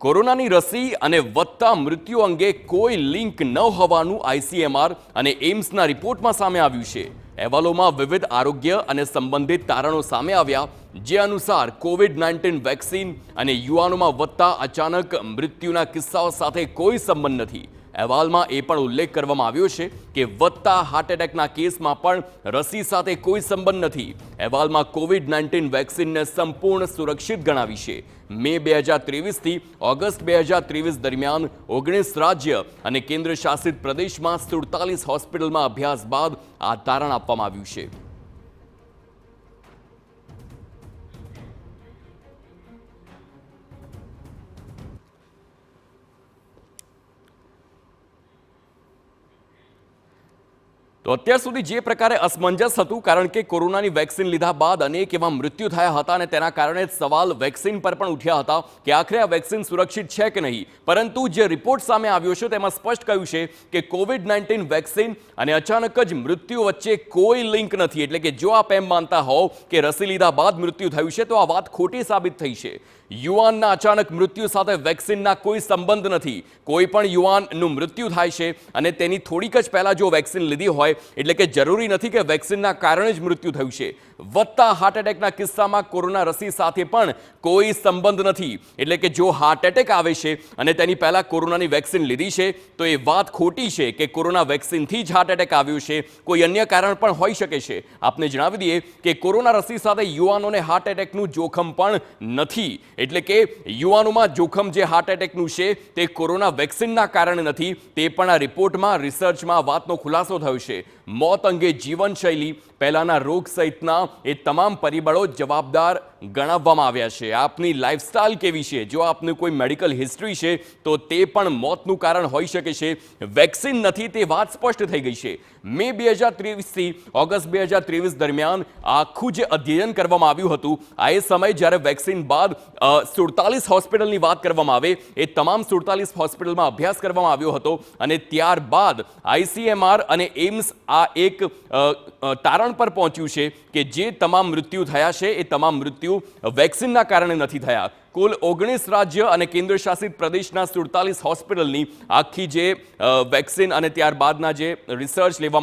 કોરોનાની રસી અને વધતા મૃત્યુ અંગે કોઈ લિંક ન હોવાનું આઈસીએમઆર અને એમ્સના રિપોર્ટમાં સામે આવ્યું છે। અહેવાલોમાં વિવિધ આરોગ્ય અને સંબંધિત તારણો સામે આવ્યા, જે અનુસાર કોવિડ-19 વેક્સિન અને યુવાનોમાં વધતા અચાનક મૃત્યુના કિસ્સાઓ સાથે કોઈ સંબંધ નથી। અહેવાલમાં એ પણ ઉલ્લેખ કરવામાં આવ્યો છે કે વધતા હાર્ટ એટેકના કેસમાં પણ રસી સાથે કોઈ સંબંધ નથી। અહેવાલમાં કોવિડ-19 વેક્સિનને સંપૂર્ણ સુરક્ષિત ગણાવી છે। મે 2023થી ઓગસ્ટ 2023 દરમિયાન 19 રાજ્ય અને કેન્દ્ર શાસિત પ્રદેશમાં 47 હોસ્પિટલમાં અભ્યાસ બાદ આ તારણ આપવામાં આવ્યું છે। તો અત્યાર સુધી જે પ્રકારે અસમંજસ હતું, કારણ કે કોરોનાની વેક્સિન લીધા બાદ અનેક એવા મૃત્યુ થયા હતા અને તેના કારણે સવાલ વેક્સિન પર પણ ઉઠ્યા હતા કે આખરે આ વેક્સિન સુરક્ષિત છે કે નહીં। પરંતુ જે રિપોર્ટ સામે આવ્યો છે તેમાં સ્પષ્ટ કહ્યું છે કે કોવિડ-19 વેક્સિન અને અચાનક જ મૃત્યુ વચ્ચે કોઈ લિંક નથી। એટલે કે જો આપ એમ માનતા હોવ કે રસી લીધા બાદ મૃત્યુ થયું છે તો આ વાત ખોટી સાબિત થઈ છે। યુવાનના અચાનક મૃત્યુ સાથે વેક્સિનના કોઈ સંબંધ નથી। કોઈ પણ યુવાનનું મૃત્યુ થાય છે અને તેની થોડીક જ પહેલા જો વેક્સિન લીધી હોય એટલે કે જરૂરી નથી કે વેક્સિનના કારણે જ મૃત્યુ થયું છે। વધતા હાર્ટ એટેકના કિસ્સામાં કોરોના રસી સાથે પણ કોઈ સંબંધ નથી। એટલે કે જો હાર્ટ એટેક આવે છે અને તેની પહેલા કોરોનાની વેક્સિન લીધી છે તો એ વાત ખોટી છે કે કોરોના વેક્સિનથી જ હાર્ટ એટેક આવ્યું છે। કોઈ અન્ય કારણ પણ હોઈ શકે છે। આપને જણાવી દઈએ કે કોરોના રસી સાથે યુવાનોને હાર્ટ એટેકનું જોખમ પણ નથી। એટલે કે યુવાનોમાં જોખમ જે હાર્ટ એટેકનું છે તે કોરોના વેક્સિનના કારણે નથી। તે પણ આ રિપોર્ટમાં, રિસર્ચમાં વાતનો ખુલાસો થયો છે। મોત અંગે જીવનશૈલી, પહેલાના રોગ સહિતના એ તમામ પરિબળો જવાબદાર ગણાવવામાં આવ્યા છે। આપની લાઇફસ્ટાઇલ કેવી છે, જો આપની કોઈ મેડિકલ હિસ્ટ્રી છે તો તે પણ મોતનું કારણ હોઈ શકે છે। વેક્સિન નથી તે વાત સ્પષ્ટ થઈ ગઈ છે। મે 2023થી ઓગસ્ટ 2023 દરમિયાન આખું જે અધ્યયન કરવામાં આવ્યું હતું, આ એ સમય જ્યારે વેક્સિન બાદ 47 હોસ્પિટલની વાત કરવામાં આવે, એ તમામ 47 હોસ્પિટલમાં અભ્યાસ કરવામાં આવ્યો હતો અને ત્યારબાદ આઈસીએમઆર અને એમ્સ આ એક તારણ પર પહોંચ્યું છે કે જે તમામ મૃત્યુ થયા છે એ તમામ મૃત્યુ વેક્સિનના કારણે નથી થયા। કુલ 19 રાજ્ય અને કેન્દ્ર શાસિત પ્રદેશના 47 હોસ્પિટલની આખી જે વેક્સિન અને ત્યારબાદના જે રિસર્ચ લેવામાં